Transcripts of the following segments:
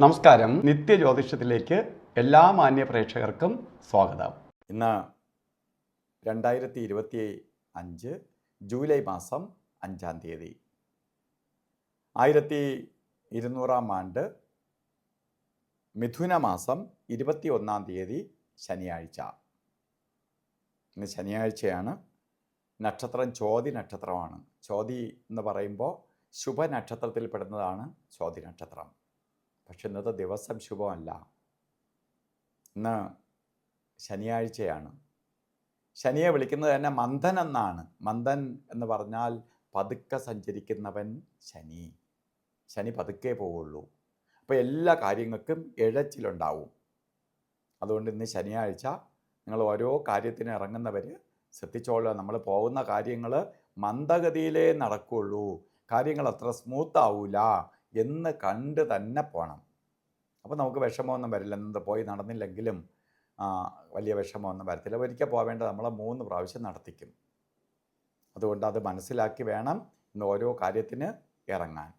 നമസ്കാരം. നിത്യജ്യോതിഷത്തിലേക്ക് എല്ലാ മാന്യ പ്രേക്ഷകർക്കും സ്വാഗതം. ഇന്ന് 2025 ജൂലൈ മാസം 5-ാം തീയതി, 1200 ആണ്ട് മിഥുന മാസം 21-ാം തീയതി ശനിയാഴ്ച. ഇന്ന് ശനിയാഴ്ചയാണ്. നക്ഷത്രം ചോതി നക്ഷത്രമാണ്. ചോതി എന്ന് പറയുമ്പോൾ ശുഭനക്ഷത്രത്തിൽ പെടുന്നതാണ് ചോതി നക്ഷത്രം. പക്ഷെ ഇന്നത്തെ ദിവസം ശുഭമല്ല. ഇന്ന് ശനിയാഴ്ചയാണ്. ശനിയെ വിളിക്കുന്നത് തന്നെ മന്ദൻ എന്നാണ്. മന്ദൻ എന്ന് പറഞ്ഞാൽ പതുക്കെ സഞ്ചരിക്കുന്നവൻ ശനി. ശനി പതുക്കെ പോവുള്ളൂ. അപ്പോൾ എല്ലാ കാര്യങ്ങൾക്കും ഇഴച്ചിലുണ്ടാവും. അതുകൊണ്ട് ഇന്ന് ശനിയാഴ്ച നിങ്ങൾ ഓരോ കാര്യത്തിന് ഇറങ്ങുന്നവർ ശ്രദ്ധിച്ചോളുക. നമ്മൾ പോകുന്ന കാര്യങ്ങൾ മന്ദഗതിയിലേ നടക്കുകയുള്ളൂ, കാര്യങ്ങൾ അത്ര സ്മൂത്ത് ആവില്ല എന്ന് കണ്ട് തന്നെ പോകണം. അപ്പോൾ നമുക്ക് വിഷമമൊന്നും വരില്ല. എന്ത് പോയി നടന്നില്ലെങ്കിലും വലിയ വിഷമമൊന്നും വരത്തില്ല. ഒരിക്കൽ പോവേണ്ടത് നമ്മളെ 3 പ്രാവശ്യം നടത്തിക്കും. അതുകൊണ്ട് അത് മനസ്സിലാക്കി വേണം ഇന്ന് ഓരോ കാര്യത്തിന് ഇറങ്ങാൻ.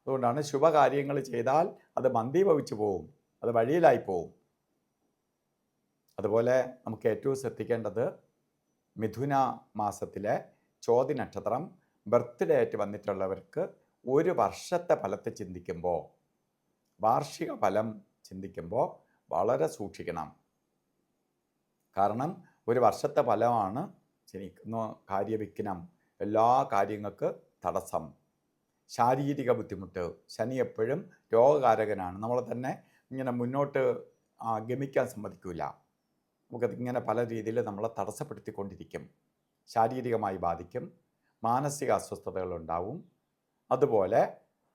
അതുകൊണ്ടാണ് ശുഭകാര്യങ്ങൾ ചെയ്താൽ അത് മന്ദീഭവിച്ചു പോവും, അത് വഴിയിലായി പോവും. അതുപോലെ നമുക്ക് ഏറ്റവും ശ്രദ്ധിക്കേണ്ടത് മിഥുന മാസത്തിലെ ചോതി നക്ഷത്രം ബർത്ത്ഡേ ആയിട്ട് വന്നിട്ടുള്ളവർക്ക് ഒരു വർഷത്തെ ഫലത്തെ ചിന്തിക്കുമ്പോൾ, വാർഷിക ഫലം ചിന്തിക്കുമ്പോൾ വളരെ സൂക്ഷിക്കണം. കാരണം ഒരു വർഷത്തെ ഫലമാണ് ജനിക്കുന്ന കാര്യവിഘ്നം, എല്ലാ കാര്യങ്ങൾക്ക് തടസ്സം, ശാരീരിക ബുദ്ധിമുട്ട്. ശനി എപ്പോഴും രോഗകാരകനാണ്. നമ്മളെ തന്നെ ഇങ്ങനെ മുന്നോട്ട് ഗമിക്കാൻ സമ്മതിക്കില്ല. നമുക്കതിങ്ങനെ പല രീതിയിൽ നമ്മളെ തടസ്സപ്പെടുത്തിക്കൊണ്ടിരിക്കും. ശാരീരികമായി ബാധിക്കും, മാനസിക അസ്വസ്ഥതകളുണ്ടാവും. അതുപോലെ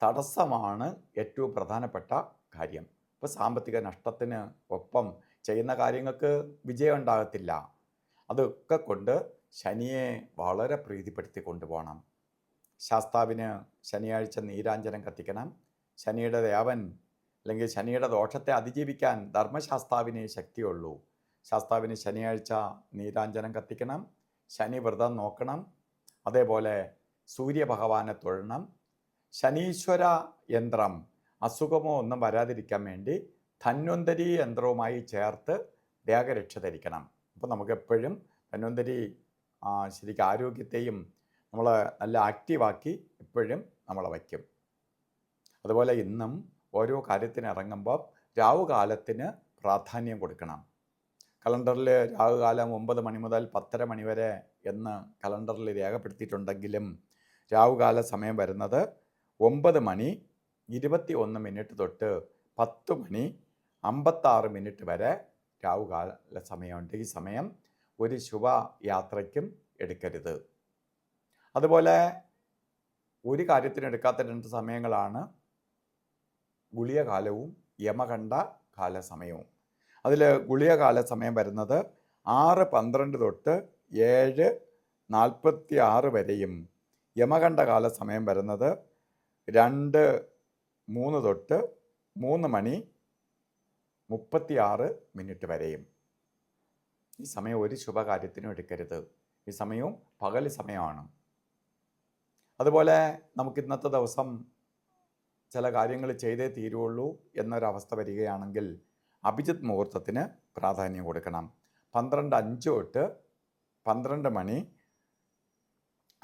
തടസ്സമാണ് ഏറ്റവും പ്രധാനപ്പെട്ട കാര്യം. ഇപ്പോൾ സാമ്പത്തിക നഷ്ടത്തിന് ഒപ്പം ചെയ്യുന്ന കാര്യങ്ങൾക്ക് വിജയം ഉണ്ടാകത്തില്ല. അതൊക്കെ കൊണ്ട് ശനിയെ വളരെ പ്രീതിപ്പെടുത്തി കൊണ്ടുപോകണം. ശാസ്താവിന് ശനിയാഴ്ച നീരാഞ്ജനം കത്തിക്കണം. ശനിയുടെ ദേവൻ അല്ലെങ്കിൽ ശനിയുടെ ദോഷത്തെ അതിജീവിക്കാൻ ധർമ്മശാസ്താവിനെ ശക്തിയുള്ളൂ. ശാസ്താവിന് ശനിയാഴ്ച നീരാഞ്ജനം കത്തിക്കണം, ശനി വ്രതം നോക്കണം. അതേപോലെ സൂര്യഭഗവാനെ തൊഴണം. ശനീശ്വര യന്ത്രം അസുഖമോ ഒന്നും വരാതിരിക്കാൻ വേണ്ടി ധന്വന്തരി യന്ത്രവുമായി ചേർത്ത് ദേഹരക്ഷ ധരിക്കണം. അപ്പോൾ നമുക്കെപ്പോഴും ധന്വന്തരി ശരിക്കും ആരോഗ്യത്തെയും നമ്മൾ നല്ല ആക്റ്റീവാക്കി എപ്പോഴും നമ്മളെ വയ്ക്കും. അതുപോലെ ഇന്നും ഓരോ കാര്യത്തിന് ഇറങ്ങുമ്പോൾ രാവുകാലത്തിന് പ്രാധാന്യം കൊടുക്കണം. കലണ്ടറിൽ രാവുകാലം 9 മണി മുതൽ 10:30 മണി വരെ എന്ന് കലണ്ടറിൽ രേഖപ്പെടുത്തിയിട്ടുണ്ടെങ്കിലും രാവുകാല സമയം വരുന്നത് 9 മണി 21 മിനിറ്റ് തൊട്ട് 10 മണി 56 മിനിറ്റ് വരെ രാവുകാല സമയമുണ്ട്. ഈ സമയം ഒരു ശുഭയാത്രയ്ക്കും എടുക്കരുത്. അതുപോലെ ഒരു കാര്യത്തിന് എടുക്കാത്ത 2 സമയങ്ങളാണ് ഗുളികകാലവും യമകണ്ഠ കാല സമയവും. അതിൽ ഗുളികകാല സമയം വരുന്നത് 6:12 തൊട്ട് 7:46 വരെയും യമകണ്ഠകാല സമയം വരുന്നത് 2:03 തൊട്ട് 3 മണി 36 മിനിറ്റ് വരെയും. ഈ സമയം ഒരു ശുഭകാര്യത്തിനും എടുക്കരുത്. ഈ സമയവും പകൽ സമയമാണ്. അതുപോലെ നമുക്ക് ഇന്നത്തെ ദിവസം ചില കാര്യങ്ങൾ ചെയ്തേ തീരുള്ളൂ എന്നൊരവസ്ഥ വരികയാണെങ്കിൽ അഭിജിത്ത് മുഹൂർത്തത്തിന് പ്രാധാന്യം കൊടുക്കണം. 12:05 തൊട്ട് 12 മണി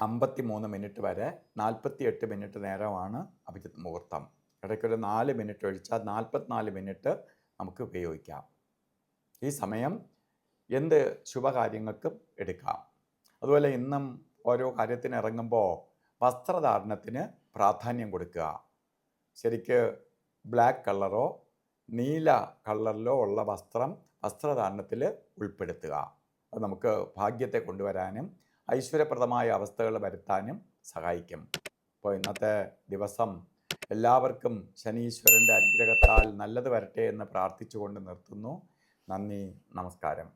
53 മിനിറ്റ് വരെ 48 മിനിറ്റ് നേരമാണ് അഭിജിത്ത് മുഹൂർത്തം. ഇടയ്ക്കൊരു 4 മിനിറ്റ് ഒഴിച്ചാൽ 44 മിനിറ്റ് നമുക്ക് ഉപയോഗിക്കാം. ഈ സമയം എന്ത് ശുഭകാര്യങ്ങൾക്കും എടുക്കാം. അതുപോലെ ഇന്നും ഓരോ കാര്യത്തിന് ഇറങ്ങുമ്പോൾ വസ്ത്രധാരണത്തിന് പ്രാധാന്യം കൊടുക്കുക. ശരിക്ക് ബ്ലാക്ക് കളറോ നീല കളറിലോ ഉള്ള വസ്ത്രധാരണത്തിൽ ഉൾപ്പെടുത്തുക. അത് നമുക്ക് ഭാഗ്യത്തെ കൊണ്ടുവരാനും ഐശ്വര്യപ്രദമായ അവസ്ഥകൾ വരുത്താനും സഹായിക്കും. അപ്പോൾ ഇന്നത്തെ ദിവസം എല്ലാവർക്കും ശനീശ്വരൻ്റെ അനുഗ്രഹത്താൽ നല്ലത് വരട്ടെ എന്ന് പ്രാർത്ഥിച്ചുകൊണ്ട് നിർത്തുന്നു. നന്ദി, നമസ്കാരം.